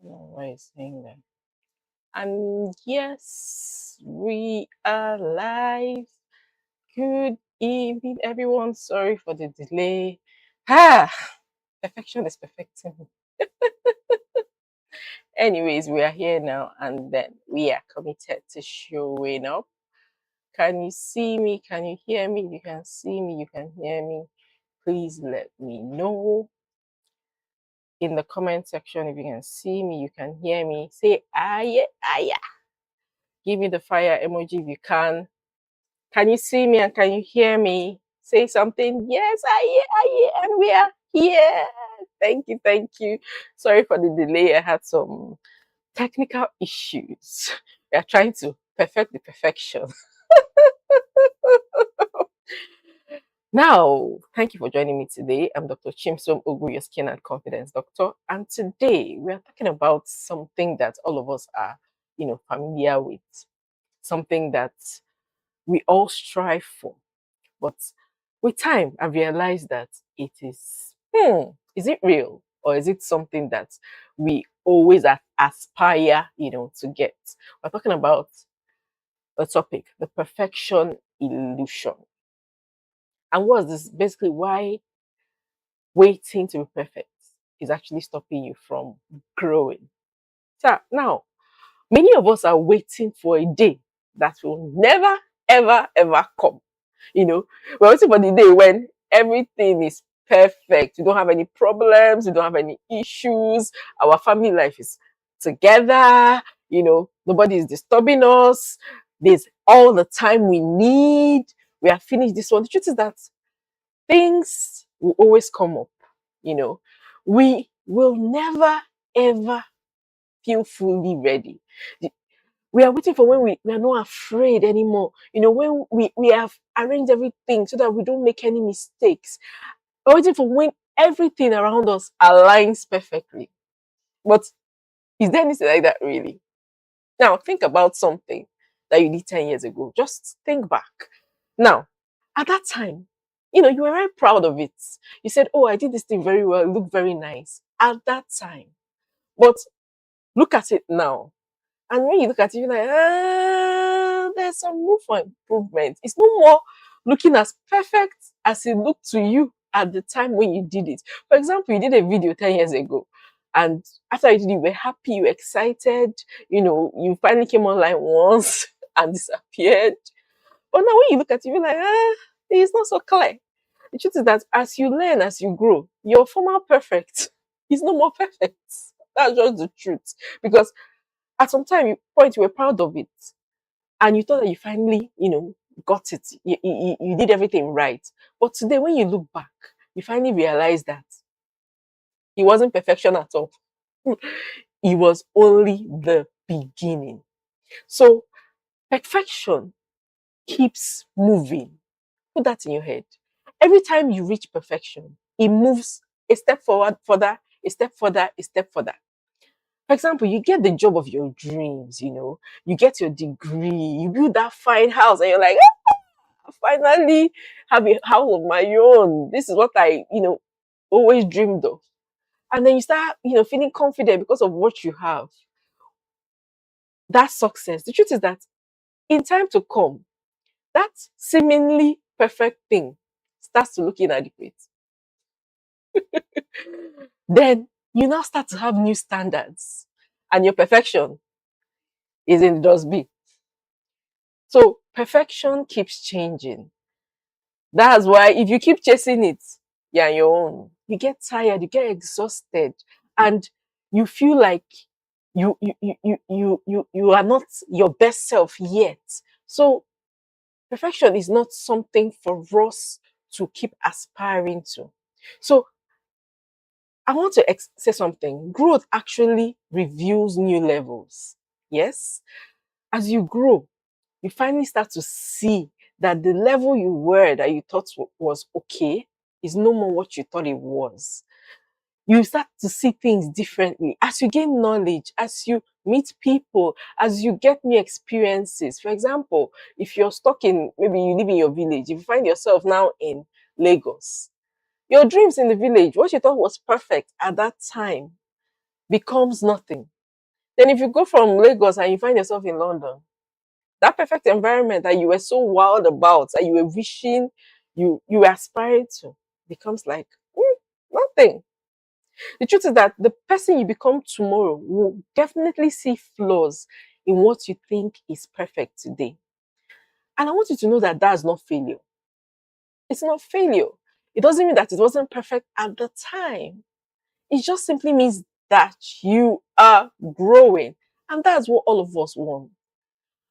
Why is saying that? And yes, we are live. Good evening, everyone. Sorry for the delay. Ah, perfection is perfecting. Anyways, we are here now, and then we are committed to showing up. Can you see me? Can you hear me? You can see me. You can hear me. Please let me know in the comment section if you can see me. You can hear me. Say aye, aye. Give me the fire emoji if you can. Can you see me and can you hear me? Say something. Yes, I hear, and we are here. Thank you, thank you. Sorry for the delay. I had some technical issues. We are trying to perfect the perfection. Now, thank you for joining me today. I'm Dr. Chimsom Ogu, your skin and confidence doctor. And today we are talking about something that all of us are, familiar with. Something that we all strive for. But with time, I realized that it is it real or is it something that we always aspire, to get? We're talking about a topic, the perfection illusion. And what's this? Basically, why waiting to be perfect is actually stopping you from growing. So now, many of us are waiting for a day that will never, ever, ever come. We're waiting for the day when everything is perfect. We don't have any problems, we don't have any issues. Our family life is together, nobody is disturbing us. There's all the time we need. We have finished this one. The truth is that things will always come up, you know. We will never ever feel fully ready. We are waiting for when we are not afraid anymore. When we have arranged everything so that we don't make any mistakes. We're waiting for when everything around us aligns perfectly. But is there anything like that really? Now think about something that you did 10 years ago. Just think back. Now, at that time, you were very proud of it. You said, oh, I did this thing very well, it looked very nice at that time. But look at it now. And when you look at it, you're like, there's some room for improvement. It's no more looking as perfect as it looked to you at the time when you did it. For example, you did a video 10 years ago, and after you did it, you were happy, you were excited, you finally came online once and disappeared. But now when you look at it, you're like, it's not so clear. The truth is that as you learn, as you grow, your former perfect is no more perfect. That's just the truth. Because at some point you were proud of it and you thought that you finally got it, you did everything right. But today when you look back, you finally realize that it wasn't perfection at all. It was only the beginning. So perfection keeps moving. Put that in your head. Every time you reach perfection, it moves a step forward, further, a step further, a step further. For example, you get the job of your dreams, you get your degree, you build that fine house, and you're like, I finally have a house of my own. This is what I, always dreamed of. And then you start, feeling confident because of what you have. That success. The truth is that in time to come, that seemingly perfect thing starts to look inadequate. Then you now start to have new standards, and your perfection is in the dustbin. So perfection keeps changing. That's why if you keep chasing it, you're on your own. You get tired, you get exhausted, and you feel like you are not your best self yet. So perfection is not something for us to keep aspiring to. So I want to say something. Growth actually reveals new levels. Yes, as you grow, you finally start to see that the level you were that you thought was okay is no more what you thought it was. You start to see things differently as you gain knowledge, as you meet people, as you get new experiences. For example, if you're stuck in, maybe you live in your village, if you find yourself now in Lagos, your dreams in the village, what you thought was perfect at that time, becomes nothing. Then if you go from Lagos and you find yourself in London, that perfect environment that you were so wild about, that you were wishing you aspired to, becomes like nothing. The truth is that the person you become tomorrow will definitely see flaws in what you think is perfect today. And I want you to know that that's not failure. It's not failure. It doesn't mean that it wasn't perfect at the time. It just simply means that you are growing. And that's what all of us want.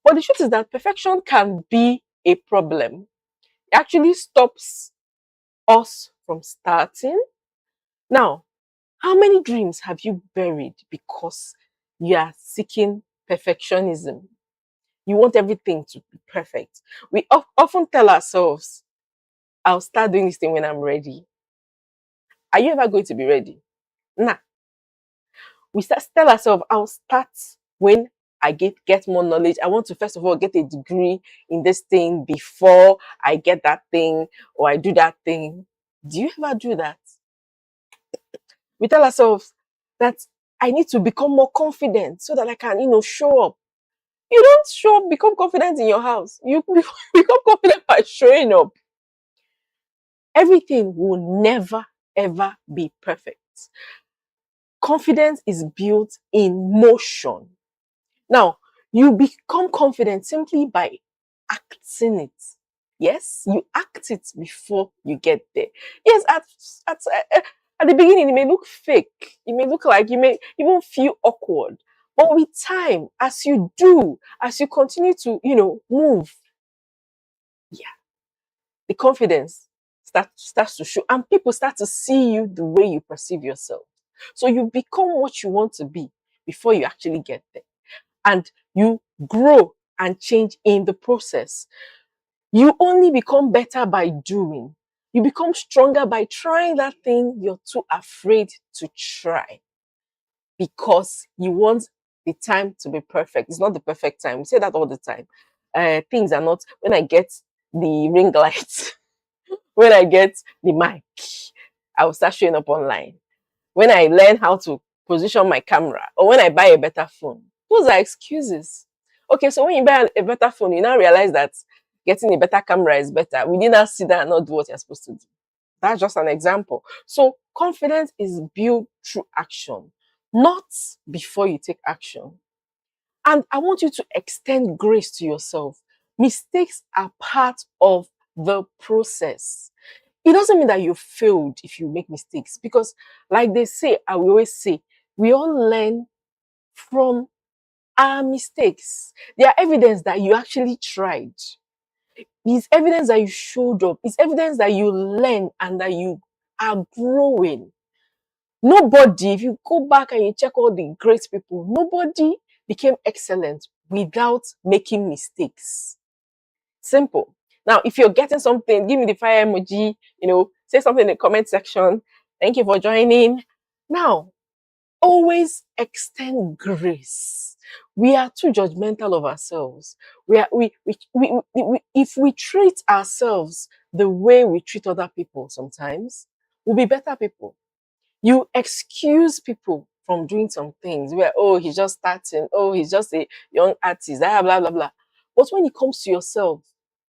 But the truth is that perfection can be a problem. It actually stops us from starting. Now, how many dreams have you buried because you are seeking perfectionism? You want everything to be perfect. We often tell ourselves, I'll start doing this thing when I'm ready. Are you ever going to be ready? Nah. We start tell ourselves, I'll start when I get more knowledge. I want to first of all get a degree in this thing before I get that thing or I do that thing. Do you ever do that? We tell ourselves that I need to become more confident so that I can, show up. You don't show up, become confident in your house. You become confident by showing up. Everything will never, ever be perfect. Confidence is built in motion. Now, you become confident simply by acting it. Yes, you act it before you get there. Yes, at the beginning, it may look fake. It may look like you may even feel awkward. But with time, as you do, as you continue to, move, yeah, the confidence starts to show, and people start to see you the way you perceive yourself. So you become what you want to be before you actually get there. And you grow and change in the process. You only become better by doing. You become stronger by trying that thing you're too afraid to try because you want the time to be perfect. It's not the perfect time. We say that all the time. Things are not, when I get the ring light, when I get the mic, I will start showing up online. When I learn how to position my camera, or when I buy a better phone. Those are excuses. Okay, so when you buy a better phone, you now realize that getting a better camera is better. We did not sit down and not do what you're supposed to do. That's just an example. So confidence is built through action, not before you take action. And I want you to extend grace to yourself. Mistakes are part of the process. It doesn't mean that you failed if you make mistakes because, like they say, I will always say, we all learn from our mistakes. They are evidence that you actually tried. It's evidence that you showed up. It's evidence that you learn and that you are growing. Nobody, if you go back and you check all the great people, nobody became excellent without making mistakes. Simple. Now, if you're getting something, give me the fire emoji, say something in the comment section. Thank you for joining. Now, always extend grace. We are too judgmental of ourselves. If we treat ourselves the way we treat other people sometimes, we'll be better people. You excuse people from doing some things where, oh, he's just starting, oh, he's just a young artist, blah, blah, blah, blah. But when it comes to yourself,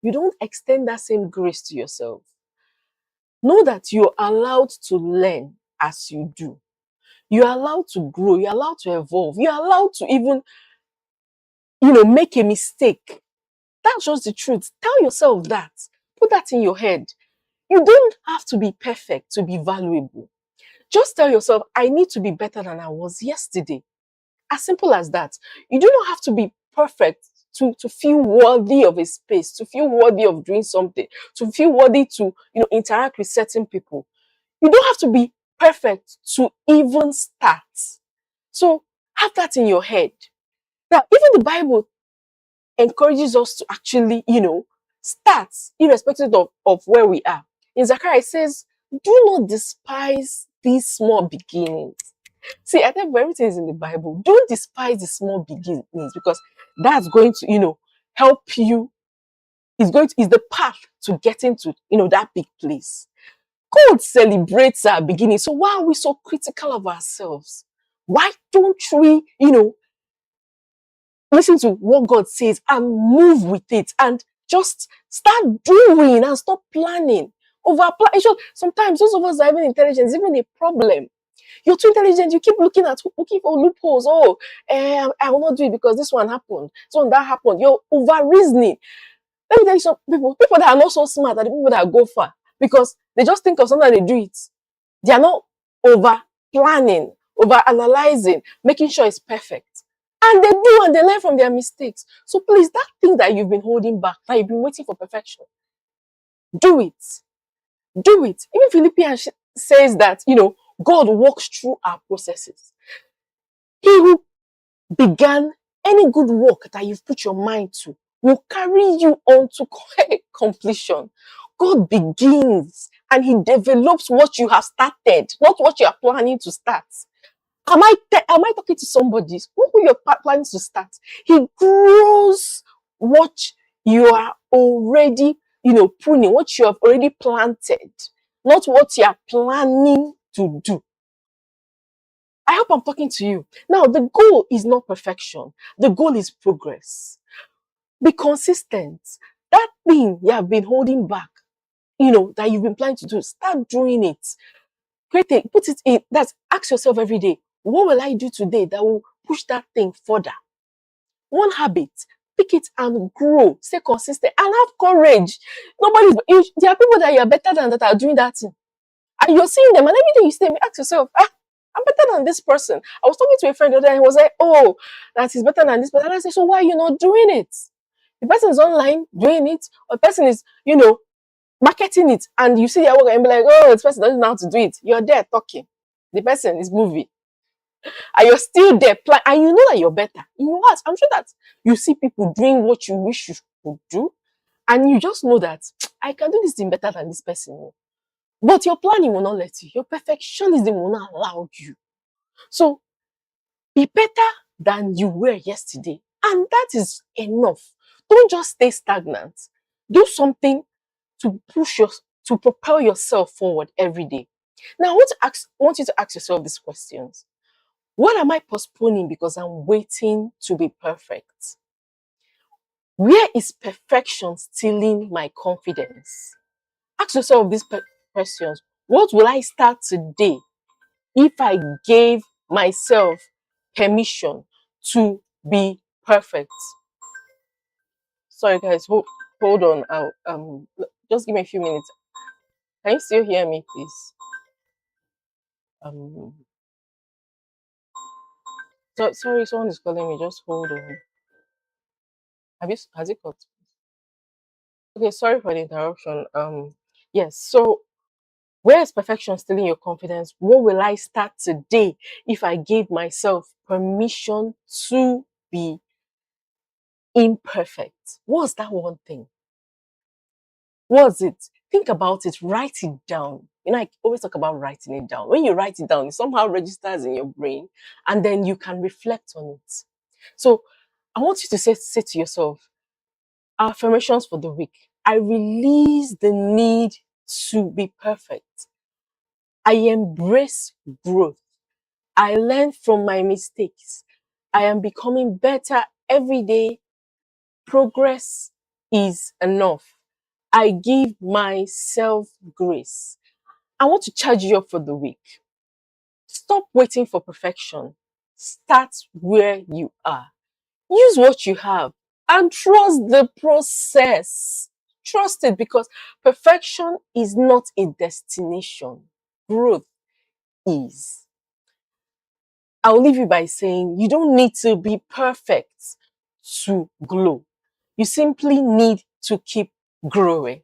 you don't extend that same grace to yourself. Know that you're allowed to learn as you do. You're allowed to grow. You're allowed to evolve. You're allowed to even, make a mistake. That's just the truth. Tell yourself that. Put that in your head. You don't have to be perfect to be valuable. Just tell yourself, I need to be better than I was yesterday. As simple as that. You do not have to be perfect to feel worthy of a space, to feel worthy of doing something, to feel worthy to interact with certain people. You don't have to be perfect to even start. So have that in your head. Now, even the Bible encourages us to actually, start irrespective of where we are. In Zechariah, it says, do not despise these small beginnings. See, I think everything is in the Bible. Don't despise the small beginnings because that's going to, help you. Is the path to getting to, that big place. God celebrates our beginning. So why are we so critical of ourselves? Why don't we, listen to what God says and move with it and just start doing and stop planning? Over plan. Sometimes those of us that are even intelligent is even a problem. You're too intelligent. You keep looking for loopholes. Oh, I will not do it because this one happened. So that happened. You're over reasoning. Let me tell you, some people that are not so smart are the people that go far because they just think of something and they do it. They are not over planning, over analyzing, making sure it's perfect. And they do, and they learn from their mistakes. So please, that thing that you've been holding back, that you've been waiting for perfection, do it. Do it. Even Philippians says that, God works through our processes. He who began any good work that you've put your mind to will carry you on to completion. God begins and he develops what you have started, not what you are planning to start. Am I talking to somebody who you're planning to start? He grows what you are already, pruning, what you have already planted, not what you are planning to do. I hope I'm talking to you. Now, the goal is not perfection. The goal is progress. Be consistent. That thing you have been holding back, that you've been planning to do, start doing it. Put it in. Ask yourself every day, what will I do today that will push that thing further? One habit, pick it and grow. Stay consistent and have courage. There are people that you're better than that are doing that thing. And you're seeing them, and every day you see them, you ask yourself, I'm better than this person. I was talking to a friend the other day, and he was like, oh, that is better than this person. And I said, so why are you not doing it? The person is online doing it, or the person is, marketing it, and you see their work and be like, oh, this person doesn't know how to do it. You're there talking. The person is moving. And you're still there, and you know that you're better. You know what? I'm sure that you see people doing what you wish you could do, and you just know that I can do this thing better than this person. But your planning will not let you. Your perfectionism will not allow you. So be better than you were yesterday. And that is enough. Don't just stay stagnant. Do something to to propel yourself forward every day. Now I want you to ask yourself these questions. What am I postponing because I'm waiting to be perfect? Where is perfection stealing my confidence? Ask yourself these questions. What will I start today if I gave myself permission to be perfect? Sorry, guys, hold on. Just give me a few minutes. Can you still hear me, please? Um, sorry, someone is calling me. Just hold on. Has it cut? Okay, sorry for the interruption. Yes. So, where is perfection stealing your confidence? What will I start today if I gave myself permission to be imperfect? What's that one thing? What's it? Think about it, write it down. I always talk about writing it down. When you write it down, it somehow registers in your brain and then you can reflect on it. So I want you to say to yourself, affirmations for the week. I release the need to be perfect. I embrace growth. I learn from my mistakes. I am becoming better every day. Progress is enough. I give myself grace. I want to charge you up for the week. Stop waiting for perfection. Start where you are. Use what you have and trust the process. Trust it because perfection is not a destination. Growth is. I'll leave you by saying you don't need to be perfect to glow. You simply need to keep growing.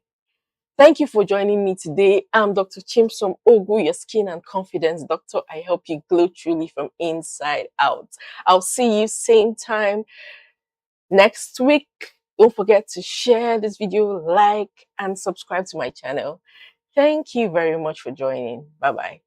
Thank you for joining me today. I'm Dr. Chimsom Ogu, your skin and confidence doctor. I help you glow truly from inside out. I'll see you same time next week. Don't forget to share this video, like, and subscribe to my channel. Thank you very much for joining. Bye-bye.